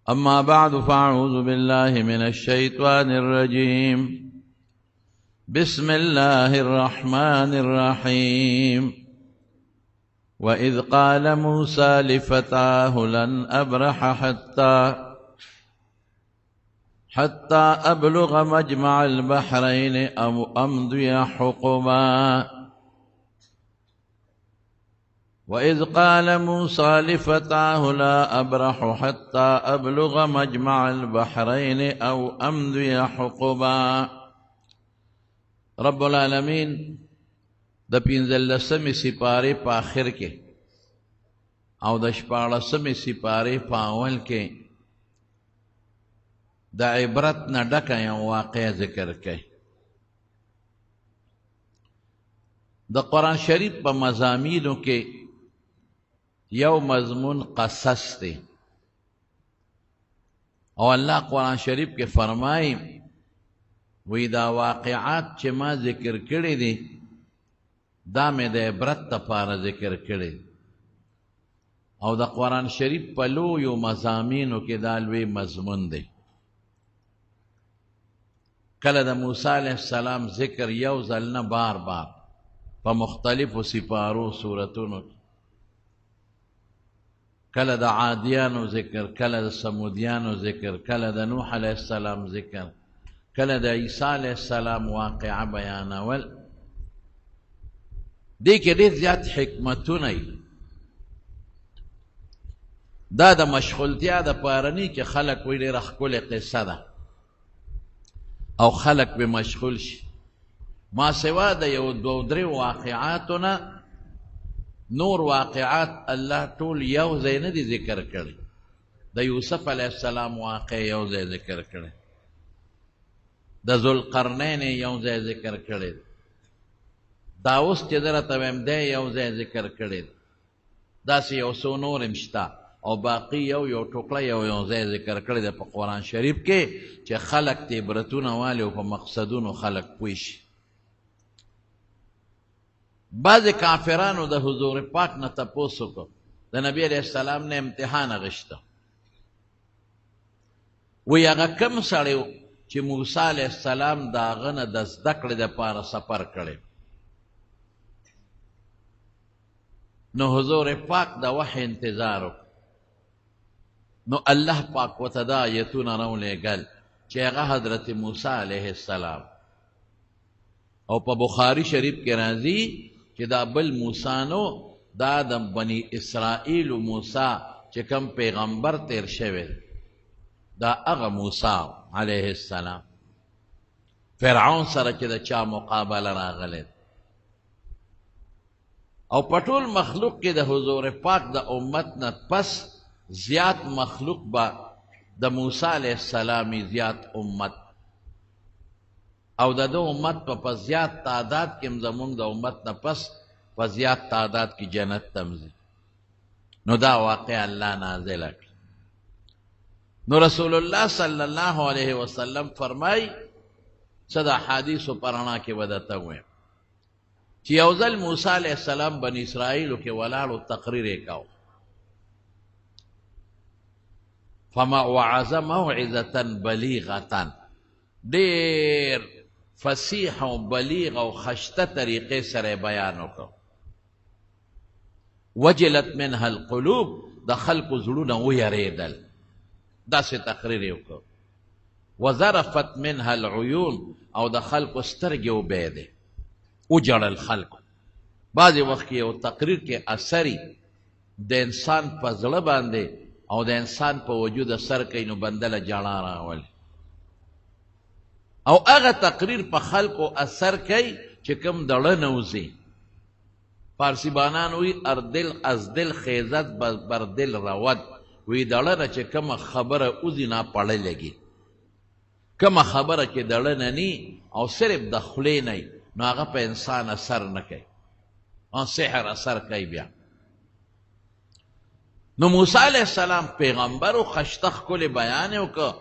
أما بعد فأعوذ بالله من الشيطان الرجيم. بسم الله الرحمن الرحيم. وإذ قال موسى لفتاه لن أبرح حتى أبلغ مجمع البحرين أو أمضي حقبا. وإذ قال موسى لفتاه لا أبرح حتى أبلغ مجمع البحرين أو أمضي حقبا. رب العالمین د 15 سپارې په آخر کې او د 14 سپارې په اول کې د عبرت نه ډکه یو واقعه ذکر کوي. د قرآن شریف په مضامینو کې یو مضمون قصص دی او الله قرآن شریف کې فرمایي وی دا واقعات چې ما ذکر کړي دي دا مې د عبرت لپاره ذکر کړي او د قرآن شریف په لویو مضامینو کې دا لوی مضمون دی. کله د موسی علیه السلام ذکر یو ځل نه بار بار په مختلفو سپارو صورتونو کې، کله د عادیانو ذکر، کله د سمودیانو ذکر، کله د نوح علیه السلام ذکر، کله د عیسی علیه السلام واقعه بیانول. دې کې ډېر زیات حکمتونه وي. دا د مشغولتیا دپاره نه چې خلک وایي ډېره ښکلې قصه ده او خلک پرې مشغول شي. ما سوا د یو دوه درې واقعاتو نه نور واقعات الله ټول یو ځای نه دي ذکر کړي. د یوسف علیه السلام واقع یو ځای ذکر کړي، د ذوالقرنین یو ځای ذکر کړي، دا اوس چې درته وایم دی یو ځای ذکر کړي. داسې یو څو نور هم شته او باقي یو ټوکړه یو ځای ذکر کړی دی په قرآن شریف کې چې خلک ته عبرتونه والي او په مقصدونو خلک پوه شي. بعضې کافرانو د حضور پاک نه تپوس وکړ، د نبي علیه السلام نه امتحان اخیسته. وی هغه کوم سړی و چې موسی علیه السلام د هغه نه د زده کړې دپاره سفر کړی. نو حضور پاک د وحی انتظار وکړ. نو الله پاک ورته دا آیتونه راولېږل چې هغه حضرت موسی علیه السلام او په بخاري شریف کې راځي چې دا بل موسی نو، دا د بني اسرائیل موسی چې کوم پیغمبر تیر شوی دا هغه موسی علیه السلام. فرعون سره چې د چا مقابله راغلی او په ټول مخلوق کې د حضور پاک د امت نه پس زیات مخلوق به د موسی علیه السلامي زیات امت او د ده امت په زیات تعداد کې هم زمونږ د امت نه پس په زیات تعداد کې جنت ته ځي. نو دا واقع الله نازله کړه. نو رسول الله صلی الله علیه وسلم فرمای څه د احادیثو په رڼا کې به درته ووایم چې یو ځل موسی علیه السلام بني اسرائیلو کې ولاړو تقریر یې کاو. وعظ موعظة بلیغة، ډېر فصیح او بلیغ او خشته طریقې سره بیان وکړ. وجلت منها القلوب، د خلکو زړونه ویریدل، داسې تقریر یې وکړ. وذرفت منها العیون، او د خلکو سترګې وبهېدې، وجړل خلکو. بعضې وخت کې یو تقریر کې اثري د انسان په زړه باندې او د انسان په وجود اثر کوي، نو بنده له جړا راولي. او هغه تقریر په خلکو اثر کوي چې کوم دړه نه وځي. فارسی بانان وی اردل از دل خیزت بر دل رود، وی دړه نه چې کومه خبره وځي ناپړه لګي. کومه خبره چې دړه نه ني او صرف د خولې نه نو هغه په انسان اثر نه کوي، سحر اثر کوي. بیا نو موسی علیه السلام پیغمبر او خشته ښکلې بیان یې وکړ.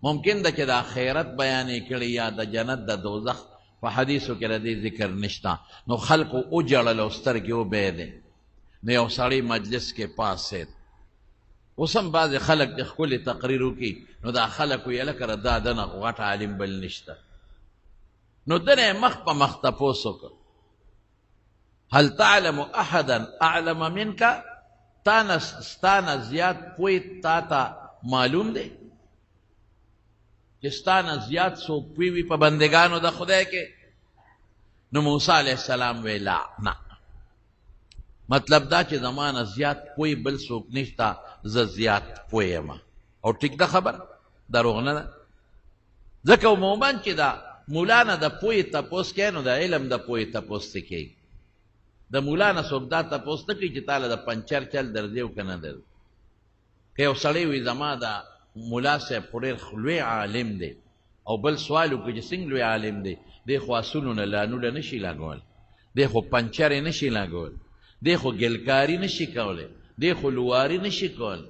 ممکن ده چې د آخرت بیان یې کړي یا د جنت د دوزخ، په حدیثو کې د دې ذکر نشته. نو خلکو وجړل او سترګې وبهېدې. نو یو سړی مجلس کې پاسېد، اوس هم بعضې خلک د ښکلې تقریر وکړي نو دا خلک ویې لکه دا دنه غټ عالم بل نشته نو دنه مخ په مخ تپوس وکړه هل تعلم احدا اعلم منك ستانه زیات پوی تا ته معلوم دی چې ستانه زیات څوک پوی وي په بندګانو د خدای کې نو موسی علیه السلام وی لا نه مطلب دا چې زمانه زیات پوی بل څوک نشته زه زیات پوی یم او ټیک ده خبر دروغ نه ده ځکه عموما چې دا مولا نه د پوی تپوس کوي نو د علم د پوی تپوس څه کوي د مولا نه څوک دا تپوس نه کوي چې تاله د پنچر چل درځي او که نه درځي که یو سړی وي زما د مولا صاحب خو ډېر لوی عالم دی او بل سوال وکړي چې څنګه لوی عالم دی دی خو اسونو نه لانوله نه شي لګول دی خو پنچر یې نه شي لګول دی خو ګلکاري نه شي کولی دی خو لواري نه شي کولی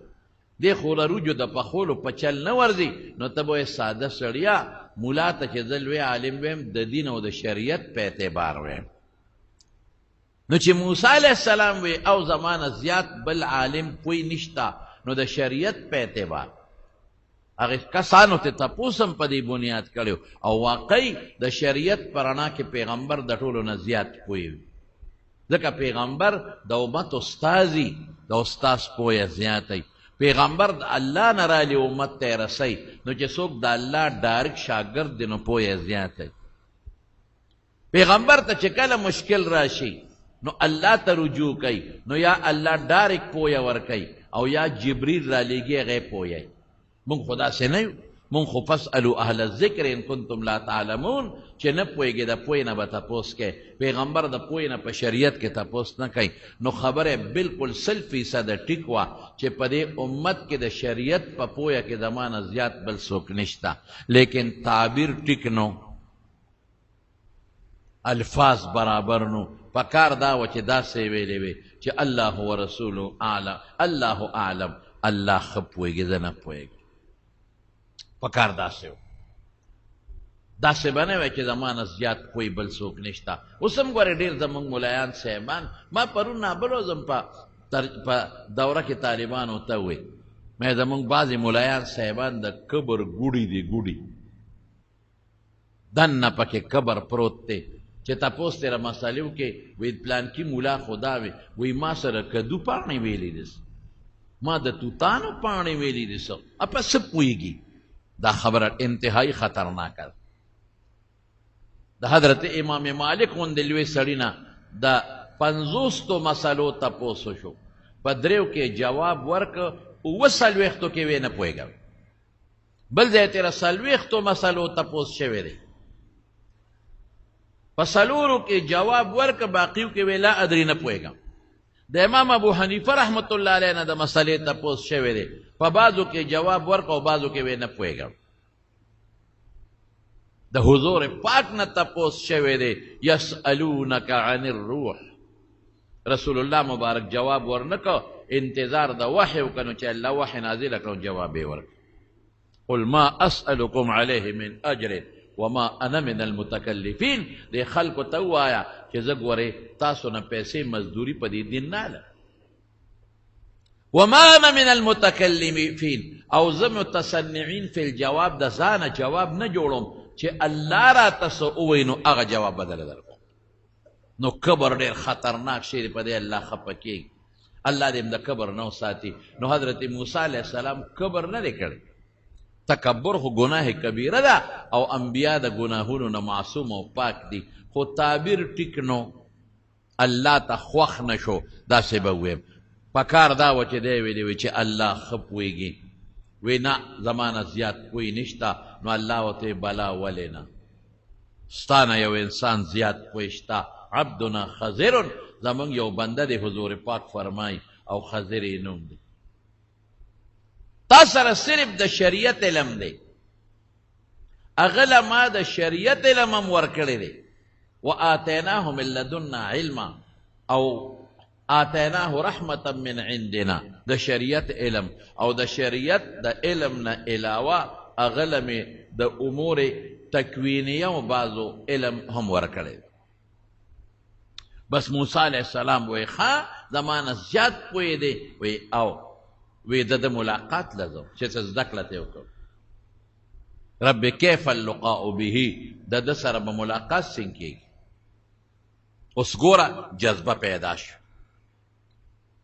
دی خو رروجو د پخولو په چل نه ورځي نو ته به ساده سړیا مولا ته چې زه لوی عالم ویم د دین او د شریعت په اعتبار ویم نو چې موسی علیه السلام وی او زمانه زیات بل عالم پوی نشته نو د شریعت په اعتبار هغه کسانو ته تپوس هم په دې بنیاد کړی او واقعي د شریعت په رڼا کې پیغمبر د ټولو نه زیات پوی وي ځکه پیغمبر د امت استازي د استاذ پویه زیاتی پیغمبر د الله نه رالی امت ته رسی نو چې څوک د الله ډایرک شاګرد دی نو پویه زیاتی پیغمبر ته چې کله مشکل راشي نو الله ته رجوع کوي نو یا الله ډایرک پویه ورکوي او یا جبریل را لیږي هغه پویه مونږ خو داسې نه یو مونږ خو فاسألوا اهل الذکر ان کنتم لا تعلمون چې نه پوهېږې د پوی نه به تپوس کوې پیغمبر د پوی نه په شریعت کې تپوس نه کوي نو خبره بلکل 100% ټیک وه چې په دې امت کې د شریعت په پویه کې زما نه زیات بل څوک نشته لیکن تعبیر ټیک نو الفاظ برابر نو پکار دا و چې داسې ویلې وې چې الله ورسوله اعلم الله اعلم الله ښه پوهېږي زه نه پوهېږم پکار داسې و داسې به نه وی چې زما نه زیات پوی بل څوک نشته اوس هم ګورې ډېر زموږ ملایان صاحبان ما پرون نابل وزم په دوره کې طالبانو ته وی مې زموږ بعضې ملایان صاحبان د کبر ګوډي دي ګوډي دننه پکې کبر پروت دی چې تپوس تېره مسالې وکړې وی پلانکي مولا خدا وی وی ما سره کدو پاڼې ویلې دي ما د توتانو پاڼې ویلې دي څه اپه څه پوهېږي دا خبره انتهایی خطرناکه ده د حضرت امام مالک غوندې لوی سړي نه د 50 مسلو تپوس وشو په دریو کې جواب ورکړه 40 کې وی نه پوهېږم بل ځای تېره 40 مسلو تپوس شوی دی په څلورو کې جواب ورکړه باقیو کې وی لا ادري نه پوهېږم د امام ابو حنیفه رحمت الله علیه نه د مسلې تپوس شوی دی په بعضو کې جواب ورکړه او بعضو کې وی نه پوهېږم د حضور پاک نه تپوس شوی دی یسألونک عن الروح رسول الله مبارک جواب ورنکړه انتظار د وحی وکړو چې الله وحی نازل کړو جواب یې ورکړ قل ما اسألکم علیه من اجر وما انا من المتکلفین دې خلکو ته ووایه چې زه ګورې تاسو نه پیسې مزدوري په دې دین نه اله وما انا من المتکلفین او زه متصنعین فی الجواب د ځانه جواب نه جوړوم چې الله راته څه ووایي نو هغه جواب بدله درکوم نو کبر ډېر خطرناک شی دی په دې الله خفه کېږي الله دې د کبر نه وساتي نو حضرت موسی علیه السلام کبر نه دی کړی تکبر خو ګناه کبیره ده او انبیا د ګناهونو نه معصوم او پاک دي خو تعبیر ټیک نو الله ته خوښ نه شو داسې به ویم پکار دا و چې دی ویلي وي چې الله ښه پوهېږي وی نه زمانه زیات پوی نشته نو الله ورته بلا ولې نه ستانه یو انسان زیات پوی شته عبدنا خضر زمونږ یو بنده دی حضور پاک فرمای او خضر یې نوم دی تا سره صرف د شریعت علم دی هغه ما د شریعت علم هم ورکړی دی وآتیناه من لدنا علما او آتیناه رحمتا من عندنا د شریعت علم او د شریعت د علم نه علاوه هغه مې د امور تکوینیه و بعضو علم هم ورکړی بس موسی علیه السلام وی ښه زمانه زیات پوی دی وی او وی د ملاقات لزم چې څه زده کړه ته وکړو رب کیف اللقاء به د سره به ملاقات څنګه کېږي اوس ګوره جذبه پیدا شو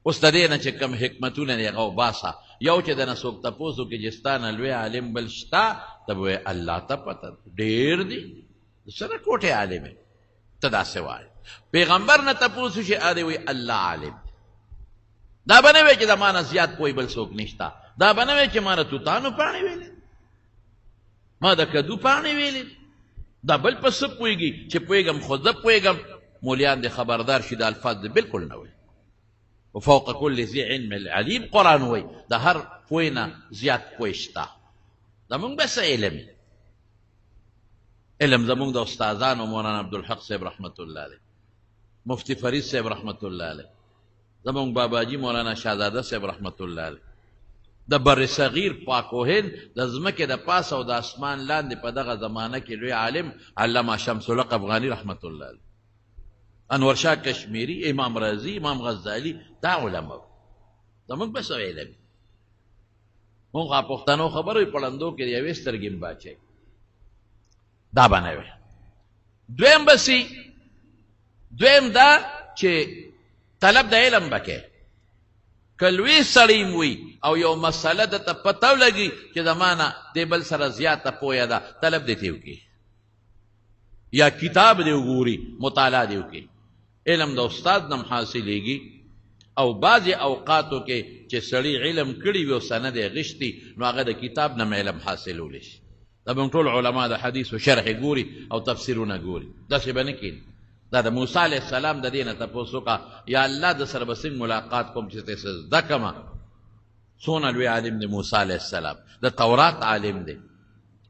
اوس د دې نه چې کوم حکمتونه دی هغه وباسه یو چې دنه څوک تپوس وکړي چې ستا نه لوی عالم بل شته ته به وایې الله ته پته ډېر دي څه نه کوټې عالم یې ته داسې وایې پیغمبر نه تپوس وشي هغه دې وایي الله عالم دا به نه وایي چې د ما نه زیات پوی بل څوک نشته دا به نه وایي چې ما نه توتانو پاڼې ویلې ما د کدو پاڼې ویلې دا بل په څه پوهېږي چې پوهېږم خو زه پوهېږم مولیان دې خبردار شي د الفاظ دې بالکل نه وایي وفوق كل ذي علم علیم قرآن وی د هر پوی نه زیات پوی شته زمونږ بس علم زمونږ د استادانو مولانا عبدالحق صاحب رحمت الله علیه مفتی فرید صاحب رحمت الله علیه زمونږ باباجي مولانا شهزاده صاحب رحمت الله علیه د بر صغیر پاک و هند د ځمکې د پاس او د اسمان لاندې په دغه زمانه کې لوی عالم علامه شمس الحق افغاني رحمت الله علیه انور شاه کشمیری امام رازی امام غزالی دا علماء زمونږ بس علم مونږ پښتنو خبرې پړندو کې یوې سترګې باچي دا باندې وي دویم بسی دویم دا چې طلب د علم بکې کلوی سړی وي او یو مسله د ته پته ولګي چې زمانه دې بل سره زیاته پوهه ده طلب دې وکړي یا کتاب دې وګوري مطالعه دې وکړي علم د استاد نم حاصلېږي او بعضې اوقاتو کې چې سړي علم کړي وي او سند یې غشتي نو هغه د کتاب نم علم حاصلولی شي دا به ټول علما د حدیثو شرح ګوري او تفسیرونه ګوري داسې به نه کېږي دا د موسی علیه السلام د دې نه تپوس وکړه یا الله د سره به څنګه ملاقات کوم چې ته زده کړمه څونه لوی عالم دی موسی علیه السلام د تورات عالم دی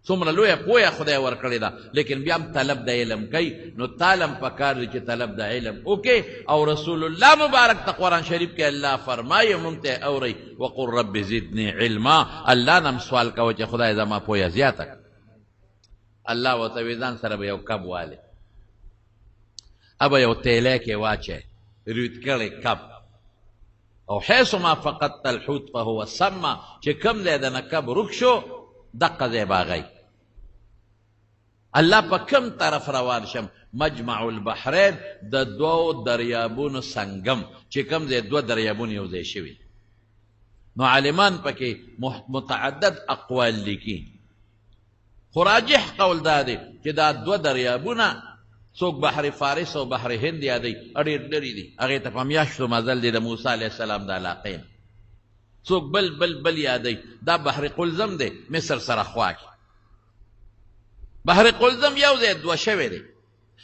څومره لویه پوهه خدای ورکړې ده لیکن بیا هم طلب د علم کوي نو تعلم پکار دی چې طلب د علم وکړي او رسول الله مبارک ته قرآن شریف کې الله فرمایي موږ ته اورئ وقل رب زدني علما الله نه هم سوال کوه چې خدای زما پوهه زیاته کړه الله ورته وایي ځان سره به یو کب والې ابه یو تیلی کې واچی ریت کړی کب او حیث ما فقدت الحوت فهو سما چې کوم دی د نه کب ورک شو دقه ځای به هغی الله په کم طرف روان شم مجمع البحرین د دوو دریابونو سنگم چې کوم ځای دوه دریابونه یو ځای شوي نو عالمان پکې متعدد اقوال لیکي خو راجح قول دا دی چې دا دوه دریابونه څوک بحر فارس او بحر هند یادوي ډېر لرې دي هغې ته په میاشتو مزل دی د موسی علیه السلام د علاقې نه څوک بل یادوي دا بحر قلزم دی مصر سره خوا کې بحر قلزم یو ځای دوه شوی دی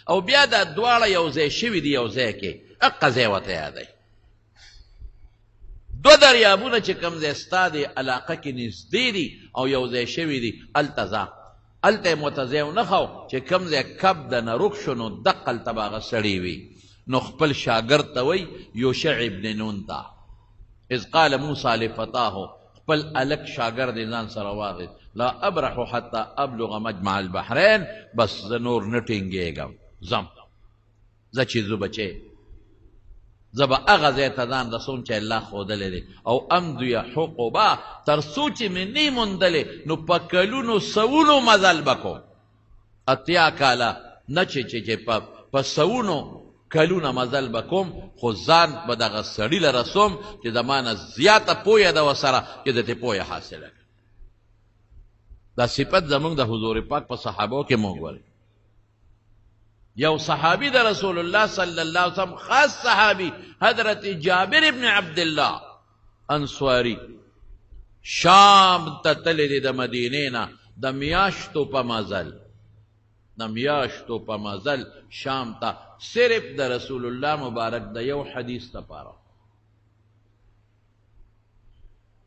او بیا دا دواړه یو ځای شوي دي یو ځای کې اقه ځای ورته یادوي دوه دریابونه چې کوم ځای ستا دی علاقه کې نږدې دي او یو ځای شوي دي هلته ځه هلته یې ورته ځای ونه ښو چې کوم ځای کب د نه روک شو نو دقه هلته به هغه سړی وي نو خپل شاګرد ته وایي یوشع ابن نون ته اذ قال موسی لفتاه خپل الک شاګرد یې ځان سره واخیست لا ابرح حتی ابلغ مجمع البحرین بس زه نور نه ټینګېږم ځم زه چې زه بچې زه به هغه ځای ته ځان رسوم چې الله ښودلی دی او امضی حقبا تر څو چې مې نه موندلې نو په کلونو سوونو مزل به کوم اتیا کاله نه چې په سوونو کلونه مزل به کوم خو ځان به دغه سړي له رسوم چې زما نه زیاته پوهه ده ورسره چې د تې پوهه حاصله کړي دا صفت زموږ د حضور پاک په صحابو کې موږ ولرو یو صحابي د رسول الله صلی الله علیه وسلم خاص صحابي حضرت جابر ابن عبدالله انصاري شام ته تللی دی د مدینې نه د میاشتو په مزل شام ته صرف د رسول الله مبارک د یو حدیث لپاره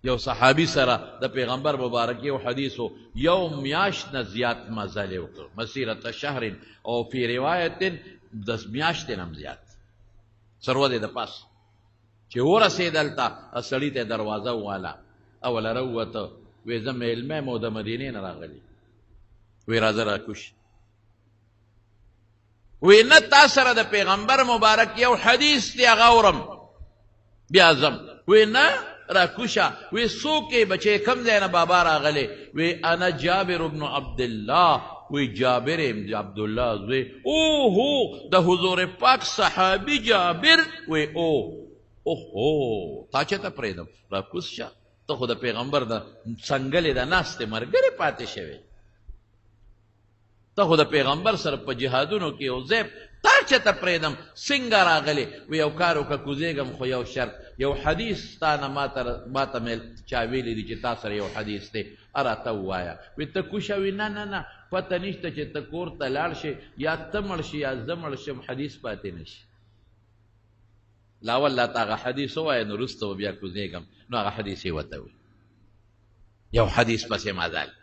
یو صحابي سره د پیغمبر مبارک یو حدیثو یو میاشت نه زیات مزل یې وکړ مسیرت شهر او فی روایت د میاشتې نه هم زیات سرودې د پاس چې ورسېد هلته سړي ته دروازه وواله اوله راووته وی زه میلمه یم او د مدینې نه راغلي وی راځه راکوش وی نه تا سره د پیغمبر مبارک یو حدیث دی هغه اورم بیا ځم وی نه را کوشا وی سوکې بچې کم ځای نه بابا راغلی وی انا جابر بن عبدالله وی جابر ابن عبدالله زوی اوهو د حضور پاک صحابي جابر وی اوهو تا چېرته پرېږدم را کوز شه ته خو د پیغمبر د څنګلې د ناستې ملګری پاتې شوې ته خو د پیغمبر سره په جهادونو کې یو ځای تا چېرته پرېږدم څنګه راغلې وی یو کار وکړه کوزېږم خو یو شرط یو حدیث تا نه ماته مې چا ویلی دی چې تا سره یو حدیث دی راته ووایه وی ته کوشه وي نه نه نه پته نشته چې ته کور ته لاړ شې یا ته مړ شې یا زه مړ شم حدیث پاتې نه شي لاول لا ته هغه حدیث ووایه نو وروسته به بیا کوزېږم نو هغه حدیث یې ورته وي یو حدیث پسې مزال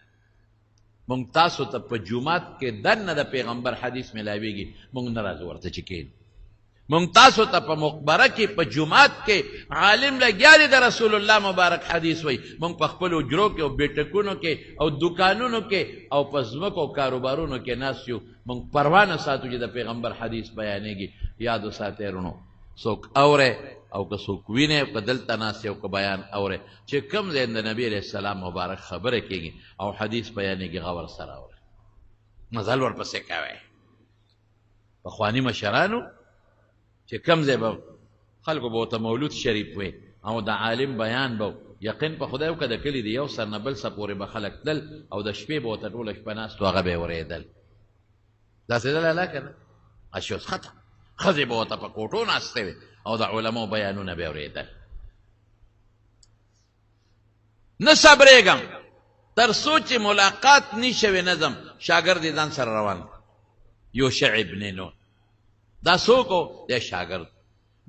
مونږ تاسو ته په جومات کې دننه د پیغمبر حدیث میلاویږي مونږ نه راځو ورته چې کښېنو مونږ تاسو ته په مقبره کې په جومات کې عالم لګیا دی د رسول الله مبارک حدیث وایي مونږ په خپلو حجرو کې او بیټکونو کې او دکانونو کې او په ځمکو کاروبارونو کې ناست یو مونږ پروا نه ساتو چې د پیغمبر حدیث بیانېږي یاد وساتئ رونو څوک اورئ او که څوک وینئ او که دلته ناست او که بیان اورئ چې کوم ځای د نبي علیه السلام مبارک خبره کېږي او حدیث بیانېږي غور سره اورئ مزل ورپسې کوئ پخواني مشرانو چې کوم ځای به خلکو به ورته مولود شریف وی او د عالم بیان به یقین په خدای وکړه د کلي د یو سر نه بل سر پورې به خلک تلل او د شپې به ورته ټوله شپه ناست و هغه به یې اورېدل داسې دله که نه اشي اوس ختم ښځې به ورته په کوټو ناستې وې او د علماو بیانونه به یې اورېدل نه صبرېږم تر څو چې ملاقات نه شوې نظم شاګرد یې ځان سره روان یوشع ابن نون دا څوک و دی شاګرد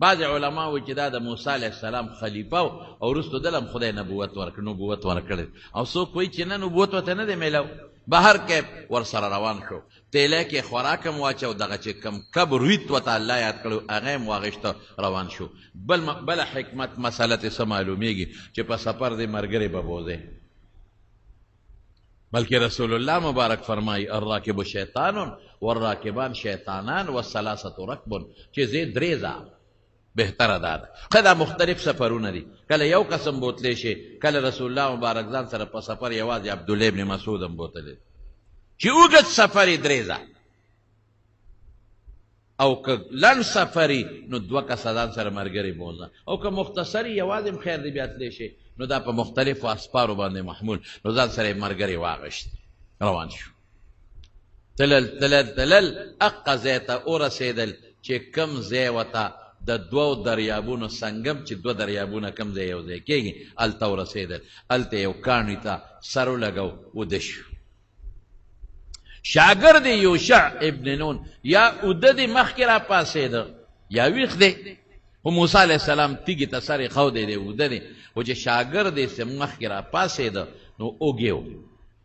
بعضې علما وایي چې دا د موسی علیه السلام خلیفه و او وروستو دله هم خدای نبوت ورکړی او څوک وایي چې نه نبوت ورته نه دی میلاو بهر کې ورسره روان شو تیلی کې خوراک هم واچو دغه چې کم کب رویت ورته الله یاد کړی هغه هم واغېسته روان شو بله حکمت مسله ترې څه معلومیږي چې په سفر دی ملګری به بوځې بلکې رسول الله مبارک فرمایي الراکب شیطان والراکبان شیطانان والثلاثه رکب چې زی درې ځه بهتره دا ده ښه دا مختلف سفرونه دي کله یو قسم بوتلی شي کله رسول الله مبارک ځان سره په سفر یوازې عبدالله ابن مسعود هم بوتلی چې اوږد سفر یې درې ځه او که لنډ سفر نو دوه کسه ځان سره ملګري بوځه او که مختصر یوازې هم خیر دی بیا تلی شي نو دا په مختلفو اسپارو باندې محمول نو ځان سره یې ملګري واغېشت روان شو تلل اقه ځای ته ورسېدل چې کم ځای ورته د دوو دریابونو سنگم چې دوه دریابونه کم ځای یو ځای کېږي هلته ورسېدل هلته یو کاڼي ته سر ولګو وده شو شاګرد یوشع ابن نون یا اوده دی مخکې را پاسېده یا ویښ دی خو موسی علیه السلام تیږې ته سر یې ښودی دی اوده دی خو چې شاګرد یې مخکې را پاسېده نو اوږې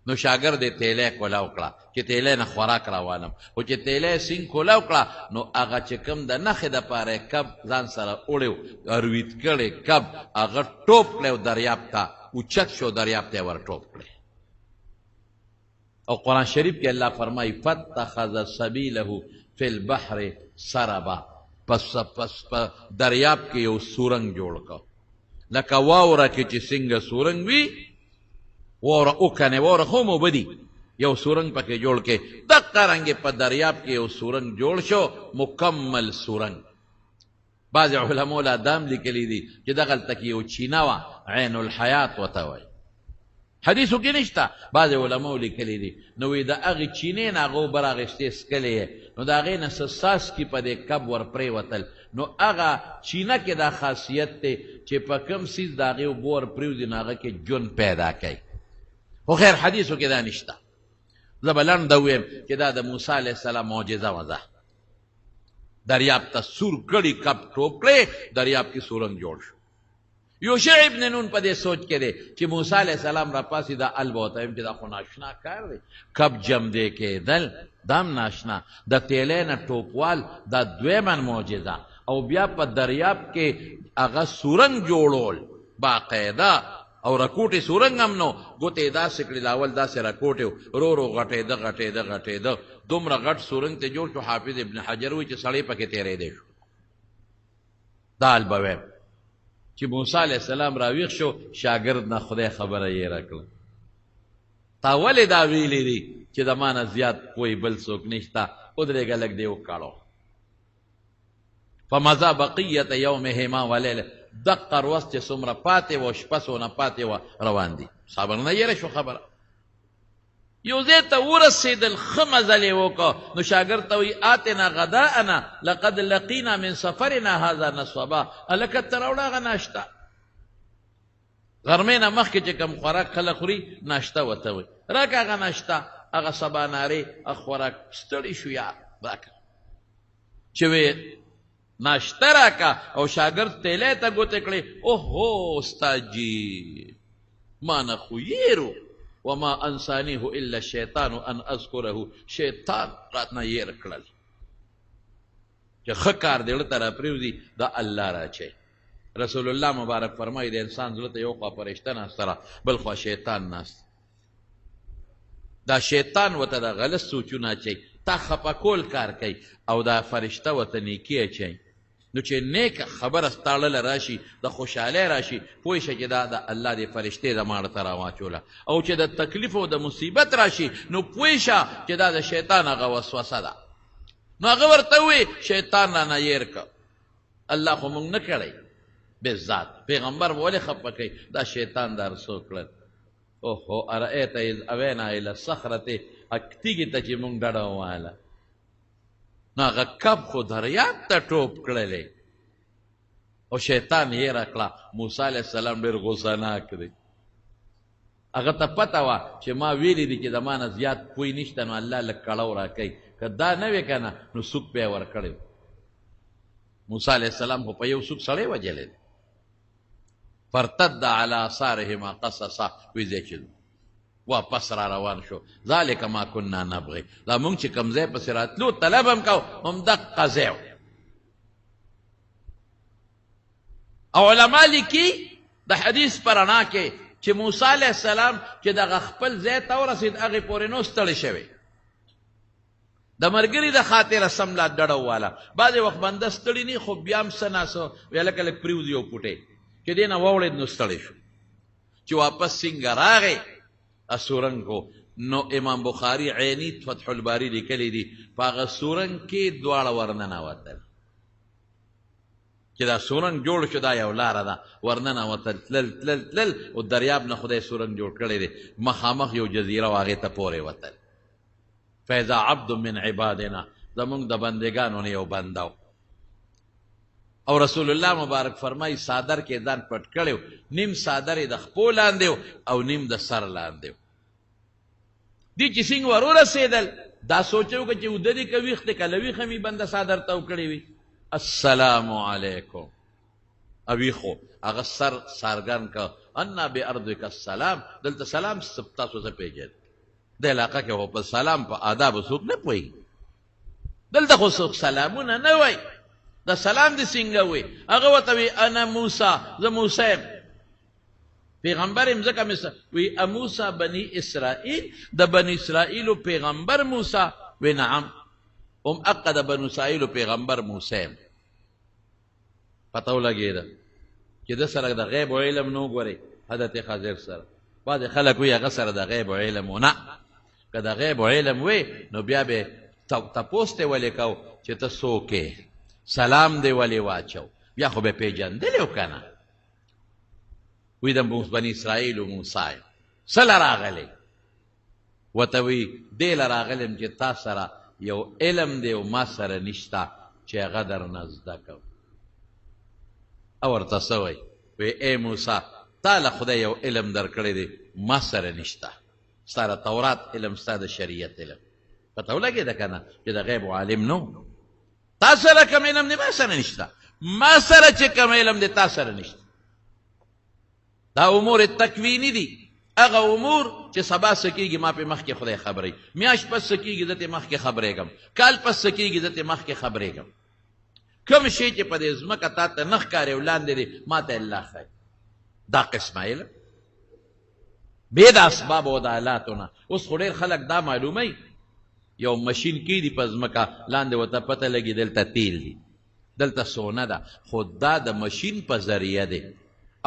نو شاګرد یې تیلی کولاو کړه چې تیلی نه خوراک راوالم خو چې تیلی یې سینګ کولاو کړه نو هغه چې کوم د نښې دپاره یې کب ځان سره وړی اروید کړی کب هغه ټوپ کړی دریاب ته اوچت شو دریاب ته یې ور ټوپ کړی او قرآن شریف کې الله فرمایي فاتخذ سبیله فی البحر سربا پس په دریاب کې یو سورنګ جوړ کړ لکه واوره کې چې څنګه سورنګ وي واوره وکنې واوره خو مو بدي یو سورنګ پکې جوړ کې دقه رنګې په دریاب کې یو سورنګ جوړ شو مکمل سورنګ بعضې علماو لا دام لیکلی دي چې دغلته کې یو چینه وه عین الحیات ورته وایي حدیثو کې نشته بعضې علماو لیکلی دي نو وایي د هغې چینې نه هغه اوبه راغېستې څکلې یې نو د هغې نه څه څاڅکي په دې کب ور پرېوتل نو هغه چینه کې دا خاصیت دی چې په کوم څیز د هغې اوبه ور پرېوځي نو هغه کې ژوند پیدا کوي خو خیر حدیثو کې دا نشته زه به لنډه ویم چې دا د موسی علیه السلام معجزه وه دریاب ته سور کړي کب ټوپ کړی دریاب کې سورنګ جوړ شو یوشع ابن نون په دې سوچ کې دی چې موسی علیه السلام را پاسې دا ال به ورته ویم چې دا خو ناشنا کار دی کب جمدې کېدل دا هم ناشنا د تیلی نه ټوپوال دا دویمه معجزه او بیا په دریاب کې هغه سورنګ جوړول باقاعده او رکوټې سورنګ هم نو ګوتې یې داسې کړي لاول داسې رکوټې ورو ورو غټېده دومره غټ سورنګ ته جوړ شو حافظ ابن حجر وایي چې سړی پکې تېرېدی شو دا ال به ویم چې موسی علیه السلام راویښ شو شاګرد نه خدای خبره یې راکړه تا ولې دا ویلي دي چې د ما نه زیات پوی بل څوک نشته ودرېږه لږ دې وکاړو فمضى بقیة یومهما ولیله دقه ورځ چې څومره پاتې وه شپه څونه پاتې وه روان دي صابر نه یېره شو خبره یو ځای ته ورسېدل ښه مزل یې وکړه نو شاګرد ته وایي آتنا غداءنا لقد لقینا من سفرنا هذا نصبا هلکه ته راوړه هغه ناشته غرمې نه مخکې چې کوم خوراک خلک خوري ناشته ورته وایي راکړه هغه ناشته هغه سبانارې هغه خوراک ستړي شو یا راکړه چې وی ناشته راکړه او شاګرد تیلی ته ګوتې کړې اوهو استاد جي ما نه خو یېرو وما انسانیه الا الشیطان ان اذکره شیطان راتنه یېر کړل چې ښه کار دې زړه ته راپرېوځي دا الله راچی رسول الله مبارک فرمایي د انسان زړه ته یو خوا فرشته ناسته را بل خوا شیطان ناست دا شیطان ورته د غلط سوچونه اچوي تا خفه کول کار کوي او دا فرشته ورته نیکي اچوي نو چې نیک خبره ستا زړه راشي د خوشحالۍ راشي پوه شه چې دا د الله د فرشتې د ماړه ته راواچوله او چې د تکلیف او د مصیبت راشي نو پوه شه چې دا د شیطان هغه وسوسه ده نو هغه ورته ووایي شیطان رانه یېر که الله خو موږ نه کړی بالذات پیغمبر ولې خفه کوي دا شیطان دا رسو کړل اوهو ارأیت اذ اوینا الی الصخرة تیږې ته چې موږ ډډه ووهله نو هغه کب خو دریاب ته ټوپ کړلی او شیطان یې راکړه موسی علیه السلام ډېر غوسهناک دی هغه ته پته وه چې ما ویلي دي چې د ما نه زیات پوی نشته نو الله لږ کړو راکوي که دا نه وې که نه نو سوک به یې ورکړی موسی علیه السلام خو په یو سوک سړی وجلی دی فرتد علی آثارهما قصصا ویځې چې واپس را روان شو ذلک ما کنا نبغي دا مونږ چې کوم ځای پسې راتلو طلب هم کو همدقه ځای او علما لیکي د حدیث په رڼا کې چې موسی علیه السلام چې دغه خپل ځای ته ورسېد هغې پورې نو ستړی شوی د ملګري د خاطره سملا ډډه وواله بعضې وخت بنده ستړي نه خو بیا هم څه ناسه وی هلکه لږ پرېوځي یو پوټی چې دې نه واوړېد نو ستړی شو چې واپس څنګه راغی سورنګ کو نو امام بخاری عینی فتح الباری لیکلی دي په هغه سورنګ کې دواړه ورننوتل چې دا سورنګ جوړ شو دا یو لاره ده ورننوتل تلل او دریاب نه خدای سورنګ جوړ کړی دی مخامخ یو جزیره و هغې ته پورې وتل فاذا عبد من عبادنا زمونږ د بندګانو نه یو بنده او رسول الله مبارک فرمایي صادر کې ځان پټ کړی نیم صادر یې د خپو لاندې او نیم د سر لاندې دې چې څنګه ور ورسېدل دا سوچ وکړه چې اوده دې که ویښ دی که له ویښه مې بنده صادر ته وکړی وي السلام علیکم اویخو هغه سر څرګند که انا بارضک السلام دلته سلام تاسو څه پېژنئ د علاقه کې خو په سلام په آدابو څوک نه پوهېږي دلته خو څوک سلامونه نه وایي دا سلام دې څنګه وی هغه ورته وی انا موسی زه موسی یم پیغمبر یم ځکه مې وی موسی بني اسرائیل د بني اسرائیلو پیغمبر موسی وی نعم هغه د بنو اسرائیلو پیغمبر موسی یم پته ولګېده چې ده سره د غیب و علم نه وګورئ حضرت خضر سره بعضې خلک وی هغه سره د غیب و علم و نه که د غیب و علم وی نو بیا به تپوس ته ولې کو چې ته څوک یې سلام دی ولې واچو بیا خو به پېژندلی و که نه وی د بني اسرائیلو موسی یم څه له راغلی ورته وی دې له راغلم چې تا سره یو علم دی او ما سره نشته چې هغه درنه زده کوم او ورته څه وی وی ای موسی تا له خدای یو علم درکړی دی ما سره نشته ستا د تورات علم ستا د شریعت علم پته ولګېده که نه چې د غیب عالم نو تا سره کم علم دی ما سره نشته ما سره چې کم علم دی تا سره نشته دا امور تکوینی دي هغه امور چې سبا څه کېږي ما پې مخکې خدای خبروي میاشت پس څه کېږي زه ترې مخکې خبرېږم کال پس څه کېږي زه ترې مخکې خبرېږم کوم شی چې په دې ځمکه تا ته نه ښکاري او لاندې دی ما ته الله ښایي دا قسمه علم بې د اسبابو او د آلاتو نه اوس خو ډېر خلک دا معلوموي یو مشین کېږدي په ځمکه لاندې ورته پته لګي دلته تیل دي دلته سونه ده خو دا د مشین په ذریعه دی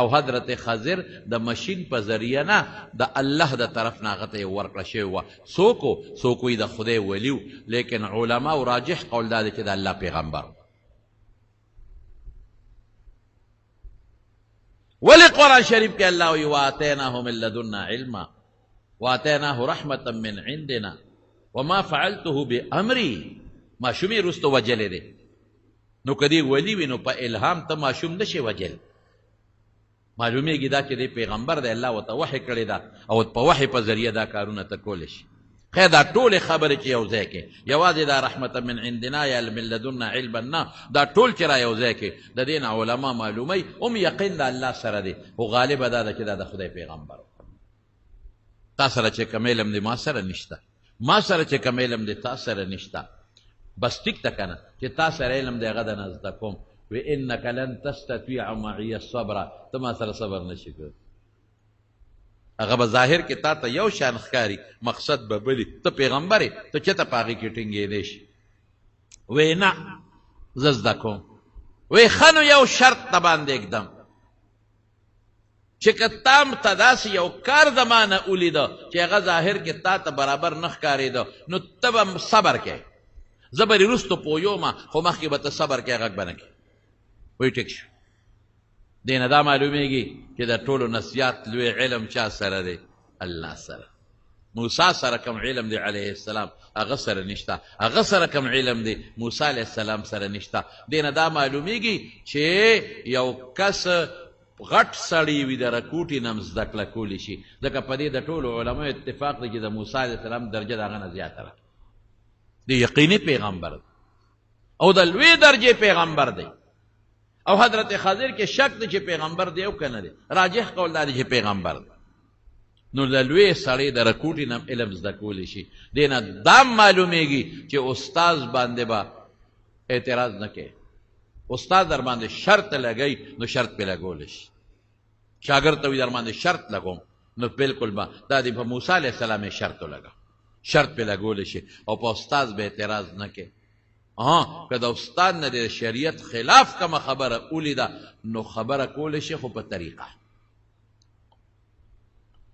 او حضرت خضر د مشین په ذریعه نه د الله د طرف نه هغه ته ورکړه شوې وه. څوک وي د خدای ولیو، لیکن علما او راجح قول دا دی چې د الله پیغمبر. ولی قرآن شریف کې الله وی واتیناه من لدنا علما واتیناه رحمة من عندنا وما فعلته بامری. ماشومې رستو وجلې دی، نو که دی ولی وي نو په الهام ته ماشوم نشي وجل. معلومیږي دا چې دی پیغمبر دی، الله ورته وحی کړې ده او په وحی په ذریعه دا کارونه ته کولی شي. خیر دا ټولې خبرې چې یو ځای کې یوازې دا رحمت من عندنا یا من لدنا علما نه، دا ټول چې را یو ځای کې د دې نه علما معلوموي هم یقین د الله سره دی، خو غالبه دا ده چې دا د خدای پیغمبر. تا سره چې کوم علم دی ما سره نشته، ما سره چې کوم علم دی تا سره نشته. بس ټیک ده که نه چې تا سره علم دی هغه درنه زده کوم. وی انک لن تستطیع معي الصبر، ته ما سره صبر نشي کولی. هغه به ظاهر کې تا ته یو شان ښکاري، مقصد به بلي. ته پیغمبر یې، ته چېرته په هغې کې ټینګېدی شي. وی نه زه زده کوم. وی ښه نو یو شرط ته باندې ږدم چې که تا ته داسې یو کار د ما نه ولیده چې هغه ظاهر کې تا ته برابر نه ښکارېده، نو ته به صبر کوې. زه به وروستو پوهیومه، خو مخکې به ته صبر کوې، غږ به نه کوې. وی ټیک شو. دې نه دا معلومیږي چې د ټولو نه زیات لوی علم چا سره دی؟ الله سره. موسی سره کوم علم دی علیه السلام هغه سره نشته، هغه سره کوم علم دی موسی علیه السلام سره نشته. دې نه دا معلومیږي چې یو کس غټ سړی وي د رکوټي نه هم زده کړه کولی شي، ځکه په دې د ټولو علماو اتفاق دی چې د موسی علیه السلام درجه د هغه نه زیاته ده. د یقیني پیغمبر دی او د لوی درجې پیغمبر دی. او حضرت خضر کې شک دی چې پیغمبر دی او که نه دی، راجح قول دا دی چې پیغمبر دی. نو د لوی سړی د رکوټي نه علم زده کولی شي. دې نه دا معلومیږي چې استاز باندې به اعتراض نه کوي. استاد در باندې شرط لګوي نو شرط پې لګولی شي. شاګرد ته وي در باندې شرط لګوم نو بلکل به دا دی په موسی علیه السلام یې شرط ولګه، شرط پې لګولی شي او په استاز به اعتراض نه کوي. که د استاد نه د شریعت خلاف کومه خبره ولیده نو خبره کولی شي، خو په طریقه.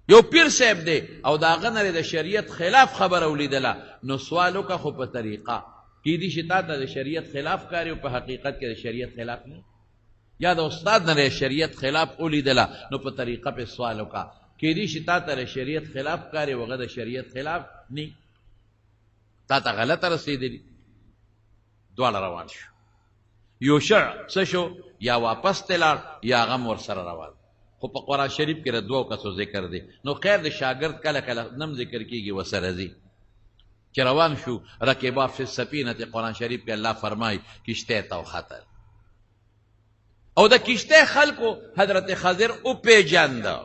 یو پیر صاحب دی او د هغه نه د شریعت خلاف خبره ولیدله نو سوال وکړه، خو په طریقه. کیدای شي تا ته د شریعت خلاف کاري او په حقیقت کې د شریعت خلاف نه، یا د استاد نه د شریعت خلاف ولیدله نو په طریقه پې سوال وکړه. کیدای شي تا ته د شریعت خلاف کاري او هغه د شریعت خلاف نه، تا ته غلطه رسېدلي. دواړه روان شو. یوشع څه شو؟ یا واپس ته لاړ یا هغه هم ورسره روان. خو په قرآن شریف کې د دوو کسو ذکر دی، نو خیر د شاګرد کله کله نم ذکر کېږي ورسره ځي. چې روان شو رکبا فی السفینة، قرآن شریف کې الله فرمایي کشتۍ ته وختل او د کشتۍ خلکو حضرت خضر وپېژانده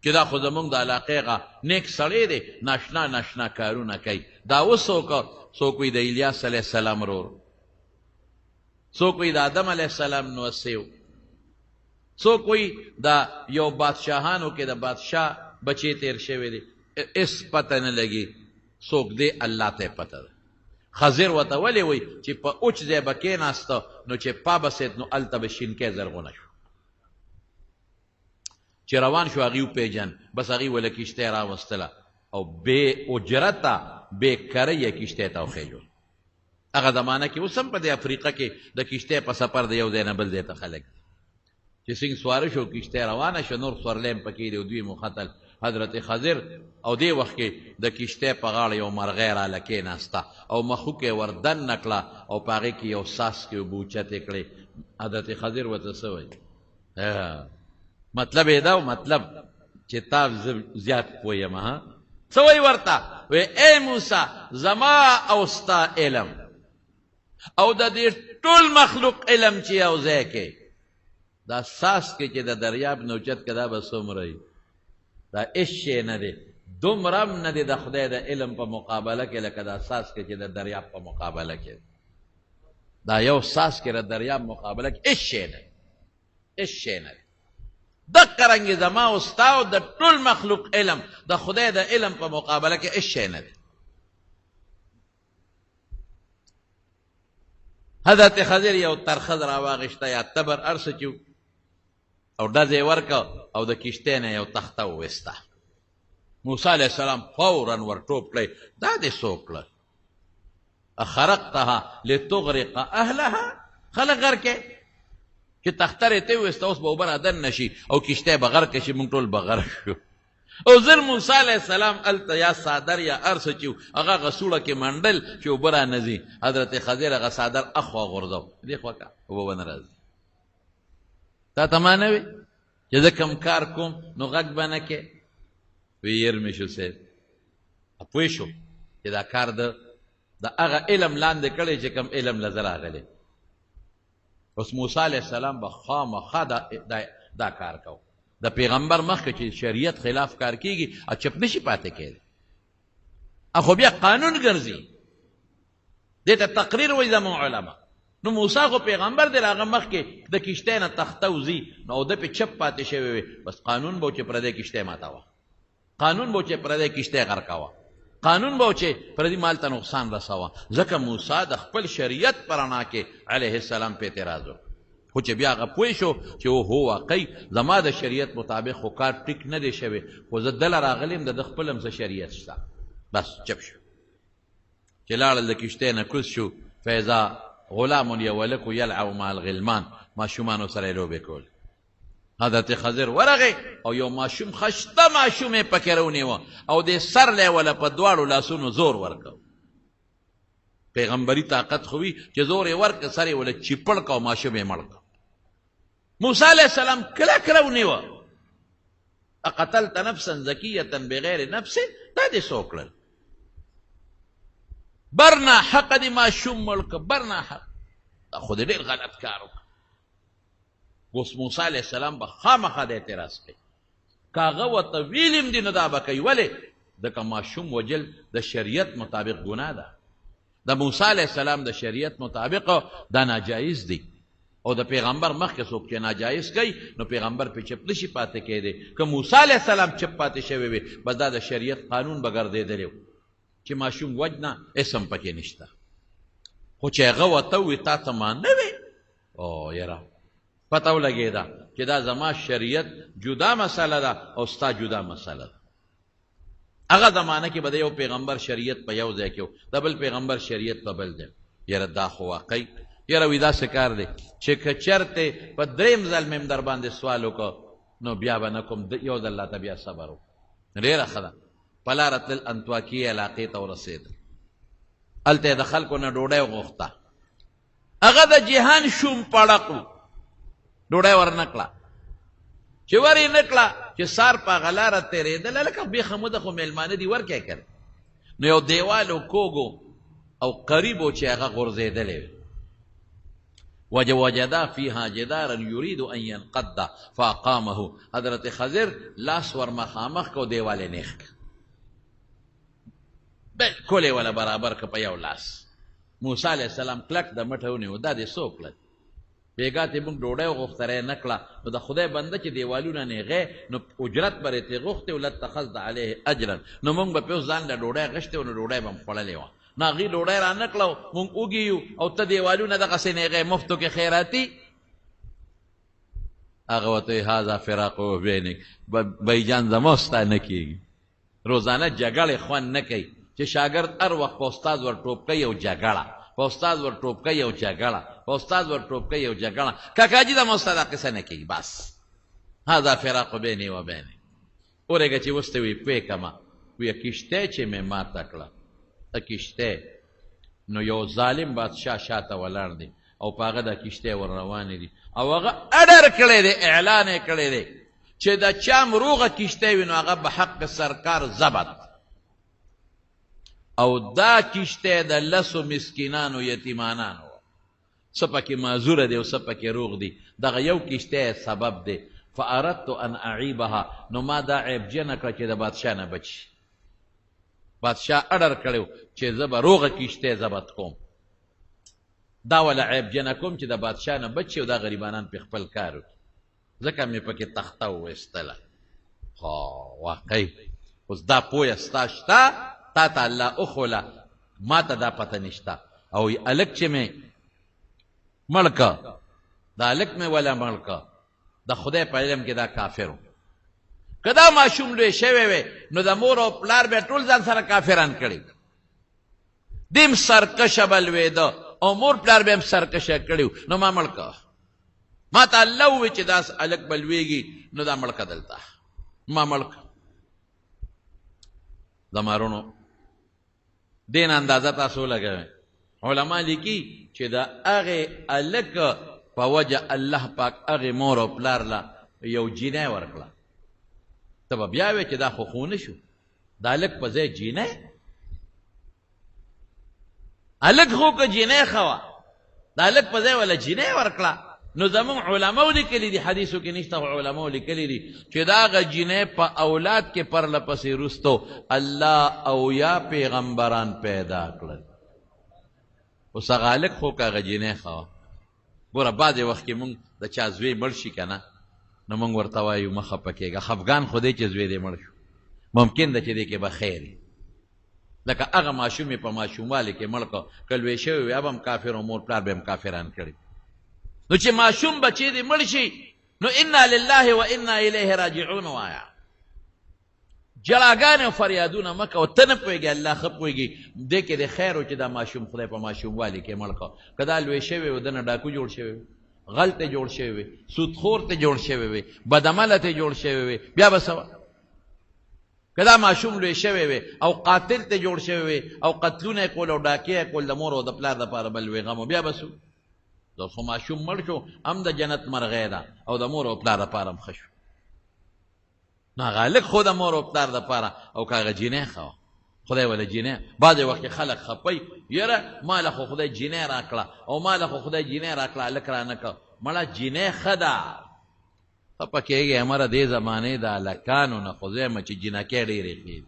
چې دا خو زمونږ د علاقې هغه نیک سړی دی، ناشنا کارونه کوي. دا اوس څوک وي د الیاس علیه السلام رور، څوک وي د آدم علیه السلام نوسی و، څوک وي د یو بادشاهانو کې د بادشاه بچی تیر شوی دی. اس پته نه لګي څوک دی، الله ته پته ده. خضر ورته ولې وایي چې په اوچ ځای به کېناسته نو چې پا بسید نو هلته به شینکۍ زرغونه شو. چې روان شو هغې وپېژن، بس هغې وله کشتۍ راوستله او بې اجرته بې کره یې کشتۍ ته وخېژول. هغه زمانه کې اوس هم په دې افریقا کې د کشتۍ په سفر د یو ځای نه بل ځای ته خلک چې څنګه سواره شو کشتۍ روانه شو، نور سورلی هم پکې دی او دوی مختل حضرت خضر. او دې وخت کې د کشتۍ په غاړه یو مرغۍ راله کېناسته او مخوکې ور دننه کړه او په هغې کې یو څاڅکې اوبه اوچتې کړې. حضرت خضر ورته څه وایي؟ مطلب یې دا مطلب چې تا زیات پوه یم. څه وایي ورته؟ وی ای موسی زما او ستا علم او د دې ټول مخلوق علم چې یو ځای کې دا څاڅکې چې د دریاب نه اوچت که دا به څومره وي؟ دا هېڅ شی نه دی، دومره هم نه دی د خدای د علم په مقابله کې لکه دا څاڅکې چې د دریاب په مقابله کې. دا یو څاڅکې د دریاب مقابله کې هېڅ شی نه دی، هېڅ شی نه دی. دقه رنګې زما او ستا او د ټول مخلوق علم د خدای د علم په مقابله کې هېڅ شی نه دی. حضرت خضر یو ترخه راواغېسته یا تبر هر څه چې او ډزې ورکه او د کشتۍ نه یو تخته وویسته. موسی علیه السلام فورا ور ټوپ کړی، دا دې څه وکړه؟ اخرقتها لتغرق اهلها، خلک غرقې چې تخته یې ته وویسته، اوس به اوبه رادن نه شي او کشتۍ به غرقې شي، موږ ټول به غرق شو. او زر موسی علیه السلام هلته یا څادر یا هر څه چې هغه هغه سوړه کې منډل چې اوبه رانه ځي. حضرت خضر هغه څادر اخوا غورځو، دې خوا که اوبه به نه راځي. تا ته ما نه وې چې زه کوم کار کوم نو غږ به نه کې؟ وی یرمې شو صاحب پوه شو چې دا کار د هغه علم لاندې کړی چې کوم علم له زه راغلی. اوس موسی علیه السلام به خامخا دا کار کو. د پیغمبر مخکې چې شریعت خلاف کار کیږي چپ نشي پاتې کېدی، خو بیا قانون ګرځي، دې ته تقریر وایي زموږ علما. نو موسی خو پیغمبر دی، هغه مخکې د کشتۍ نه تخته وځي نو او ده پې چپ پاتې شوی وي، بس قانون به و چې پردی کشتۍ ماتوه، قانون به و چې پردی کشتۍ غرقوه، قانون به و چې پردي مال ته نقصان رسوه. ځکه موسی د خپل شریعت په رڼا کې علیه السلام په اعتراض وکړ. خو چې بیا هغه پوه شو چې هو واقعي زما د شریعت مطابق خو کار ټیک نه دی شوی، خو زه دله راغلی یم د خپل هم څه شریعت شته، بس چپ شو. چې لاړل د کشتۍ نه کوز شو، فیضا غلام یولک یلعب مع الغلمان، ماشومانو سره یې لوبې کول. حضرت خضر ورغی او یو ماشوم خشته ماشوم یې پکې رونیوه او دې سر لی وله په دواړو لاسونو زور ورکو. پیغمبري طاقت خو وي چې زور یې ورکړه، سر یې وله چیپړ که او ماشوم یې مړ کړه. موسی علیه السلام کلک رونیوه، اقتلت نفسا زکیة بغیر نفس، دا دې څه وکړل؟ برنا حق دی ماشوم مړ که، برنا حق. دا خو دې ډېر غلط کار وکړه. اوس موسی علیه السلام به خامخا د اعتراض کوي، که هغه ورته ویلیم دي نو دا به کوي. ولې؟ ځکه ماشوم وجل د شریعت مطابق ګناه ده. د موسی علیه السلام د شریعت مطابق دا ناجایز دی، او د پیغمبر مخکې څوک چې ناجایز کوي نو پیغمبر پې چپ نشي پاتې کېدی. که موسی علیه السلام چپ پاتې شوی وي بس دا د شریعت قانون به ګرځېدلی و چې ماشوم وجنه اسم پکې نشته. خو چې هغه ورته ووایي تا ته ما نه وې، او یاره پته ولګېده چې دا زما شریعت جدا مسله ده او ستا جدا مسله ده. هغه زمانه کې به د یو پیغمبر شریعت په یو ځای کې و، د بل پیغمبر شریعت په بل ځای. یاره دا خو واقعي یاره وي داسې کار دی چې که چېرته په درېیم ځل مې هم در باندې سوال وکړه نو بیا به نه کوم، یو ځل راته بیا صبر وکړه. ډېره ښه ده. په لاره تلل انطاکیې علاقې ته ورسېدل، هلته یې د خلکو نه ډوډۍ وغوښته. هغه د جهان شوم پړق و، ډوډۍ ورنه کړه. چې ور یې نه کړه چې سار په هغه لاره تېرېدل، لکه بېخه موده خو میلمانه دي ورکې کړ. نو یو دیوال و کوږ او قریب و چې هغه غورځېدلی و. وجدا فيها جدارا يريد ان ينقض فاقامه. حضرت خضر لاس ور مخامخ کو دیوال یې نیغ کړ، بالکل یې ولا برابر که په یو لاس. موسی علیه السلام کلک د مټه ونیو، دا دې څه وکړل؟ بیګا ته موږ ډوډۍ وغوښته نه کړه، نو د خدای بنده چې دیوالونه نیغې نو اجرت به یې ترې غوښتې و، لاتخذت علیه اجرا، نو موږ به پې اوس ځان له ډوډۍ غشتې و، نو ډوډۍ به م خوړلې وه. نو هغې ډوډۍ را نه کړه، موږ وږي یو او ته دیوالونه دغسې نیغې مفتو کې خیراتي. هغه ورته وایي هذا فراق بینک، بیجان زما ستا نه کېږي. روزانه جګړې خوند نه کوي چې شاګرد هر وخت په استاد ور ټوپ کوي او جګړه، په استاد ور ټوپ کوي او جګړه، په استاد ور ټوپ کوي او جګړه. کاکاجي دا ما استاد دا قصه نه کېږي. بس هذا فراق بیني و بینک. ورېږه چې اوس ته وایي پوه کړمه، وایي کشتۍ چې مې ماته کړه، کشتۍ نو یو ظالم بادشاه شاته ولاړ دی او په هغه د کشتۍ ور روانې دي او هغه اډر کړی دی، اعلان یې کړی دی چې د چا مروغه کشتۍ وي نو هغه به حق سرکار ضبط. او دا کشتۍ د لسو مسکینانو یتیمانانو، څه پکې معذوره دی او څه پکې روغ دی، دغه یو کشتۍ سبب دی. فاردت ان اعیبها، نو ما دا عیب جنه کړه چې د بادشاه نه بچي. بادشاه اډر کړی چې زه به روغه کشتۍ ضبط کوم، دا وله عیب جنه کوم چې د بادشاه نه بچي او دا غریبانان پې خپل کار وکړي، ځکه مې پکې تخته وویستله. واقعي اوس دا پویه ستا شته، تا ته الله اخوله، ما ته دا پته نشته. او هلک چې مې مړ که، دا هلک مې وله مړ که، د خدای په علم کې دا کافر و. که دا ماشوم لوی شوی وی نو د مور او پلار به ټول ځان سره کافران کړي، دیم سرکشه به لویده او مور پلار به هم سرکشه کړي نو ما مړ که. ما ته الله ووی چې دا هلک به لویږي نو دا مړ که دلته، ما مړ که. زمارونو دین اندازه تاسو لګوئ. علما لیکي چې د هغې هلک په وجه الله پاک هغې مور او پلار له یو جینۍ ورکړه. ته به بیا وې چې دا خو خونه شو، د هلک په ځای جینۍ. هلک خو که جینۍ ښه وه، د هلک په ځای وله جینۍ ورکړه. نو زمونږ علماو لیکلي دي، حدیثو کې نشته، علماو لیکلي دي چې د هغه جینۍ په اولاد کې پرله پسې وروستو الله اویا پیغمبران پیدا کړل. اوس هغه هلک خو که هغه جینۍ ښه وه. ګوره بعضې وخت کې مونږ د چا زوی مړ شي که نه نو مونږ ورته وایو مه خفه کېږه، خفګان خو دی چې زوی دی مړ شو، ممکن ده چې دی کې به خیر وي. لکه هغه ماشوم یې په ماشوموالي کې مړ کړه، که لوی شوی وي اب هم کافر و مور پلار به هم کافران کړي. نو چې ماشوم بچی دی مړ شي نو انا لله و انا الیه راجعون وایا. جړاګانې او فریادونه مه کوه، ته نه پوهېږې، الله ښه پوهېږي. دې کې د خیر و چې دا ماشوم خدای په ماشوموالي کې مړ کړه. که دا لوی شوی و دنه ډاکو جوړ شوی وي، غل ته جوړ شوی وي، سودخور ته جوړ شوی وي، بدعمله ته جوړ شوی وي، بیا به څه وه؟ که دا ماشوم لوی شوی وي او قاتل ته جوړ شوی وي او قتلونه یې کول او ډاکې یې کول د مور او د پلار دپاره بل لوی غم و، بیا به څه؟ دا خو ماشوم مړ شو، هم د جنت مرغۍ ده او د مور او پلار دپاره هم ښه شو. نو هغه هلک خو د مور او پلار دپاره او که هغه جینۍ ښه وه، خدای وله جینۍ. بعضې وخت کې خلک خپئ، یاره ما له خو خدای جینۍ راکړه او ما له خو خدای جینۍ راکړه، هلک رانه کړه. مړه جینۍ ښه ده، خفه کېږې همره دې زمانې د هلکانو نه خو زه یم چې جینکۍ ډېرې ښې دي.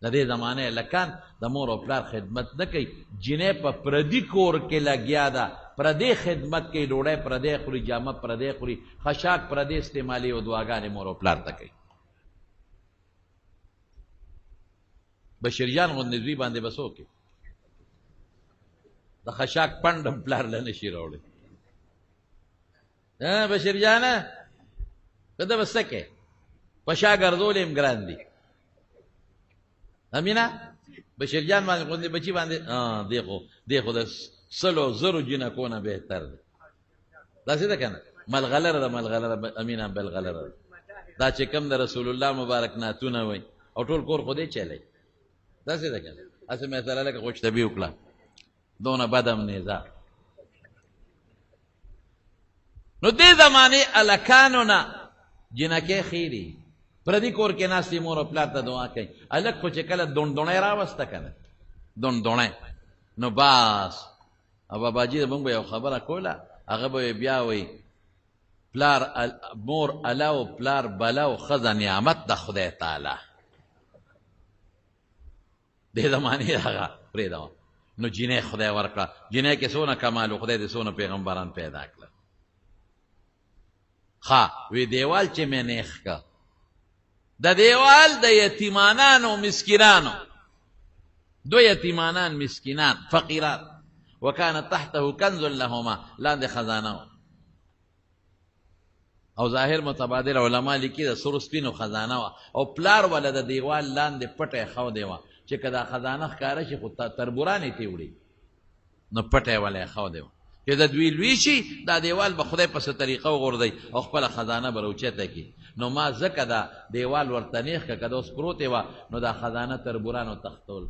د دې زمانې هلکان د مور او پلار خدمت نه کوي، جینۍ په پردي کور کې لګیا ده، پردی خدمت کوي، ډوډۍ پردی خوري، جامه پردی خوري، خشاک پردی استعمالي او دعاګانې مور او پلار ته کوي. بشیرجان غوندې زوی باندې به څه وکړي؟ د خشاک پنډ هم پلار له نه شي راوړی. بشیرجانه که ده به څه کوې؟ په شا ګرځول یې هم ګران دي. امینه بشیرجان باندې غوندې بچي باندې دی خو د سلو زرو جنکو نه بهتر دی. داسې ده که نه؟ ملغلره ده، ملغلره امینه بلغلره ده. دا چې کوم د رسول الله مبارک نعتونه وایي او ټول کور خو دی چلی. داسې ده که نه؟ هسې مثلا لکه خوشطبي وکړه، دونه بد هم نیزه. نو دې زمانې هلکانو نه جنکۍ ښې دي، پردي کور کې ناستې مور او پلار ته دعا کوي. هلک خو چې کله دونډونی راوسته که نه، دونډونی نو باس او باباجي مونږ به یو خبره کوله، هغه به بیا وایي پلار مور اله او پلار بله او ښځه نعمت د خدای تعالی. دې زمانې هغه پرېږدوه. نو جینۍ خدای ورکړه، جینۍ کې څونه کمال و، خدای دې څونه پیغمبران پیدا کړل. ښه وی دیوال چې مې نیخ که، د دیوال د یتیمانانو مسکینانو، دو یتیمانان مسکینان فقیران، وکانت تحته کنز لهما، لاندې خزانه او ظاهر متبادل علما لیکي د سرو سپینو خزانه وه او پلار وله د دیوال لاندې پټی ښودی وه چې که دا خزانه ښکاره شي خو تربوران یې تېوړي نو پټی وله یې ښودی وه چې د دوی لوی شي دا دیوال به خدای په څه طریقه وغورځوي او خپله خزانه به راوچته کړي. نو ما ځکه دا دیوال ورته نیغ که که دا اوس پروتې وه نو دا خزانه تربورانو تختول،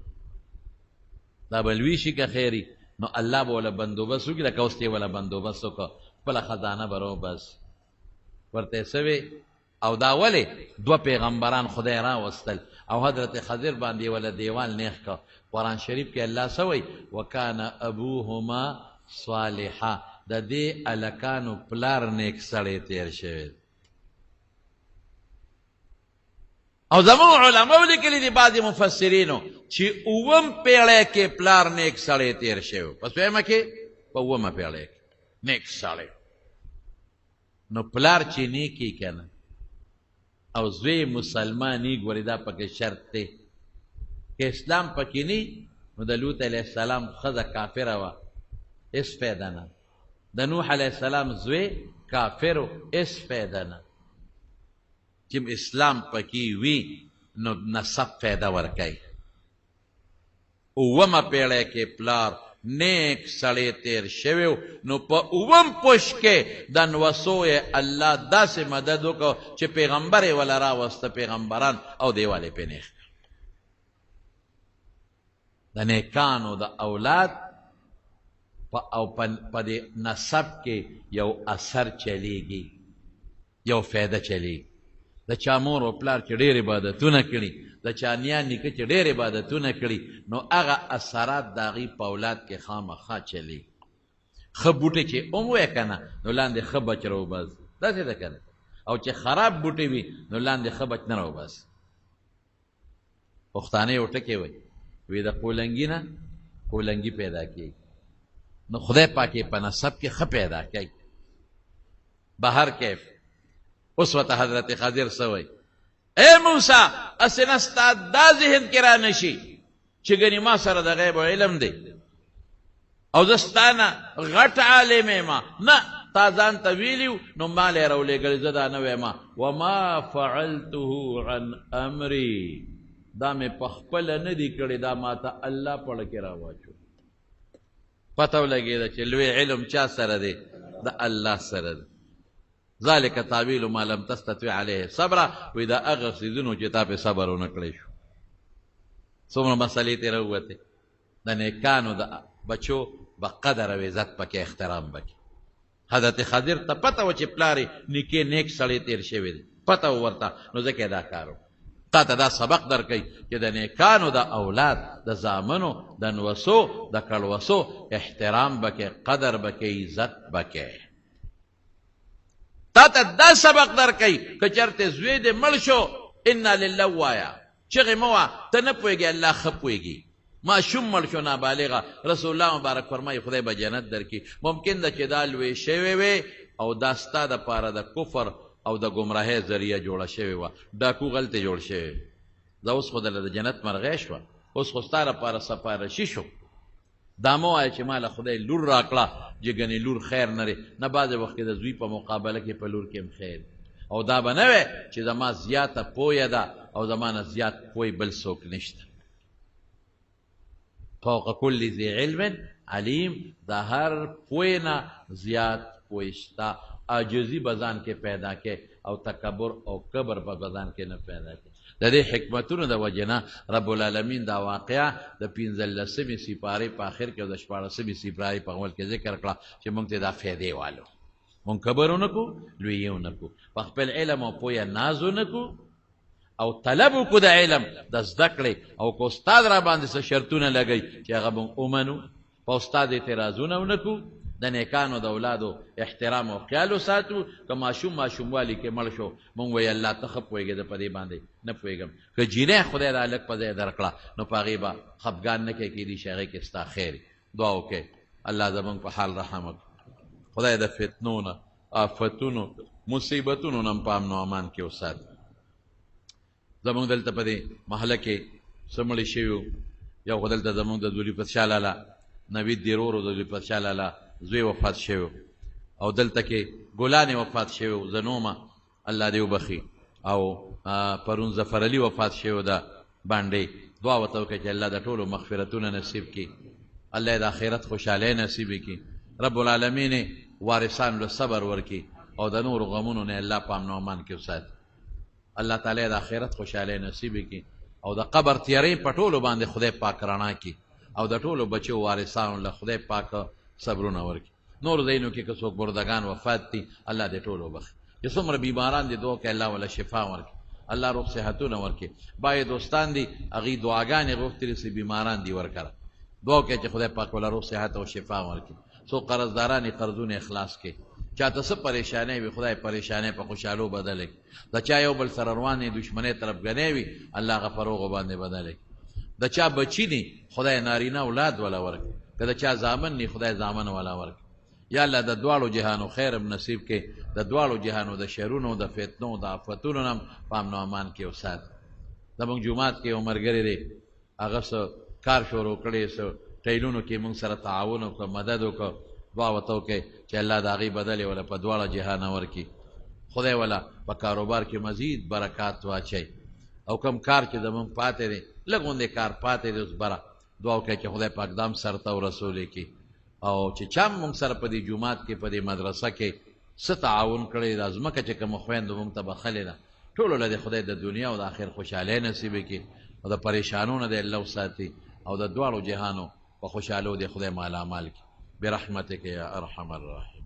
دا به لوی شي که خیري نو الله به وله بندوبست وکړي، لکه اوس یې وله بندوبست وکړه، خپله خزانه به راوبس ورته سوې. او دا ولې دوه پیغمبران خدای راوستل او حضرت خضر باندې ولا دیوال نیخ کا. قرآن شریف کې الله سوی وکانه ابوهما صالحا، د دې الکانو پلار نیک سړی تیر شوی. او زمون علماء لیکلي دي بعضې مفسرینو چې اووم پیړۍ کې پلار نیک سړی تیر شوی، په دویمه کې په اوومه پیړۍ کې نیک سړی. نو پلار چې نیکی کنه او زوی مسلمانی ګورې دا پکې شرط دی، که اسلام پکې نی نو د لوط علیه السلام ښځه کافره وه، هېڅ فایده نه. د نوح علیه السلام زوی کافرو اس فایده نه چې اسلام پکې وي نو نسب فایده ورکوي اومه پیړۍ کې پلار نیک سړی تیر شوی نو په اوم پوش کې د نوسو یې الله داسې مدد وکړو چې پیغمبر یې وله راوسته پیغمبران او دی والې پې نیغ د نیکانو د اولاد او په دې نسب کې یو اثر چلیږي یو فایده چلیږي د چا مور او پلار چې ډېر عبادتونه کړي د چا نیا نیکه چې ډېر عبادتونه کړي نو هغه اثرات د هغوی په اولاد کې خامخا چلیږي ښه بوټی چې وی که نه نو لاندې ښه بچ راوباسي داسې ده که نه او چې خراب بوټی وي نو لاندې ښه بچ نه راوباسي پښتانه یو ټکې وایي د قولنګي نه قولنګي پیدا کېږي نو خدای پاک یې په نسب کې ښه پیدا کوي بهر کیف اوس ورته حضرت خضر څه وایي اے موسی اسې نه ستا دا ذهن کې را نشي چې ګنې ما سره د غیب علم دی او زه ستا نه غټ عالم یم نه تا ځان ته ویلي نو ما لی راولېږلي زه دا نه وایم وما فعلته عن امري دا مې په خپله نه دي کړې دا ما ته الله پړه کې راواچو پته ولګېده چې لوی علم چا سره دی د الله سره دی ذلک تعویل ما لم تستطع علیه صبره وی دا هغه څیزونو چې تا پې صبر ونه کړی شو څومره مسلې ترې راووتې د نیکانو د بچو به قدر او عزت پکې احترام پکې حضرت خضر ته پته وه چې پلار یې نیکې نیک سړی تېر شوی دی پته و ورته نو ځکه یې دا کار تا ته دا سبق درکوي چې د نیکانو د اولاد د زامنو د نوسو د کړوسو احترام به کې قدر به کې عزت به کې تا ته دا سبق درکوي که چېرته زوی دې مړ شو انا لله ووایه چغې مه وه ته نه پوهېږې الله ښه پوهېږي ماشوم مړ شو نابالغه رسول الله مبارک فرمایي خدای به جنت درکړي ممکن ده چې دا لوی شوی وی او دا ستا دپاره د کفر او د ګمراهۍ ذریعه جوړه شوې وه ډاکو غلطې جوړ شوی دا اوس خو دله د جنت مرغۍ شوه اوس خو ستا لپاره سپارشي شو دا مه وایه چې ما له خدای لور راکړه چې ګنې لور خیر نه دی نه بعضې وخت کې د زوی په مقابله کې په لور کې هم خیر او دا به نه وی چې زما زیاته پویه ده او زما نه زیات پوی بل څوک نشته فوق کل ذی علم علیم د هر پوی نه زیات پوی شته عاجزي به ځان کې پیدا کې او تکبر او کبر به ځان کې نه پیدا کې د دې حکمتونو د وجې نه رب العالمین دا واقعه د 15مې سپارې په آخر کې او د 14مې سپارې په اول کې ذکر کړه چې موږ ته دا فایدې والو موږ کبر ونه کړو لویي یې ونه کړو په خپل علم او پویه ناز ونه کړو او طلب وکړو د علم د زده کړې او که استاد را باندې څه شرطونه لګوي چې هغه به ومنو په استاد اعتراضونه ونه کړو د نیکانو د اولادو احترام او خیال وساتو که ماشوموالي کې مړ شو مونږ وایي الله ته ښه پوهېږې د په دې باندې نه پوهېږم که جینۍ خدای دا هلک په ځای درکړه نو په هغې به خفګان نه کوي کېدای شي هغې کې ستا خیر دعا وکړئ الله زمونږ په حال رحم وکړي خدای د فتنو نه آفتونو مصیبتونو نه په امن و امان کې وساتي زمونږ دلته په دې محله کې څه مړي شوي یو خو دلته زمونږ د ذوالفت شاه لالا نوید دیرورو د ذوالفت شاه لالا زوی وفات شوی او دلته کې ګلانې وفات شوی زنومه الله دې وبخي او پرون ظفر علي وفات شوی ده باندې دعا ورته وکړئ چې الله د ټولو مغفرتونه نصیب کړي الله یې د آخرت خوشحالۍ نصیب کړي رب العالمین یې وارثانو له صبر ورکړي او د نورو غمونو نه الله په امن و امان کې وساتي الله تعالی یې د آخرت خوشحالۍ نصیب کړي او د قبر تیارې په ټولو باندې خدای پاک رڼا کړي او د ټولو بچو وارثانو له خدای پاک صبرونه ورکړي نور ځایونو کې که څوک بردګان وفات دي الله دې ټول وبخي چې څومره بیماران دي دعا کوي الله وله شفا ورکړي الله روغ صحتونه ورکړي باید دوستان دي هغوی دعاګانې غوښتلې چې بیماران دي ورکړه دعا کوي چې خدای پاک وله روغ صحت او شفا ورکړي څوک قرضداران یې قرضونه اخلاص کړي چاته څه پریشانۍ وي خدای پریشانۍ په خوشحالو بدله کړي د چا یو بل سره روانې دشمنۍ طرفګنۍ وي الله هغه په روغو باندې بدله کړي د چا بچي دي خدای نارینه اولاد وله ورکړي که د چا زامن نی خدای زامن والا ورکړي یا الله د دواړو جهانو خیر هم نصیب کې د دواړو جهانو د شرونو د فتنو د آفتونو نه هم په امن و امان کې وساتي زموږ جومات کې یو ملګری دی هغه څه کار شروع کړی څه ټیلونو کې موږ سره تعاون وکړه مدد وکړه دعا ورته وکړئ چې الله د هغې بدلې وله په دواړه جهانه ورکړي، خدای وله په کاروبار کې مزید برکات واچوي، او کوم کار چې زمونږ پاتې دی لږ غوندې کار پاتې دی اوس بره، دعا وکړئ چې خدای پاک دام سرته ورسولی کړي، او چې چا مونږ سره په دې جومات کې په دې مدرسه کې څه تعاون کړی دا ځمکه چې کومه خویندو مونږ ته بخلې ده ټولو له دې خدای د دنیا او د آخر خوشحالۍ نصیبې کړي، او د پریشانو نه دی الله وساتي، او د دواړو جهانو په خوشحالو دی خدای مالامال کړي برحمتک یا ارحم الراحمین.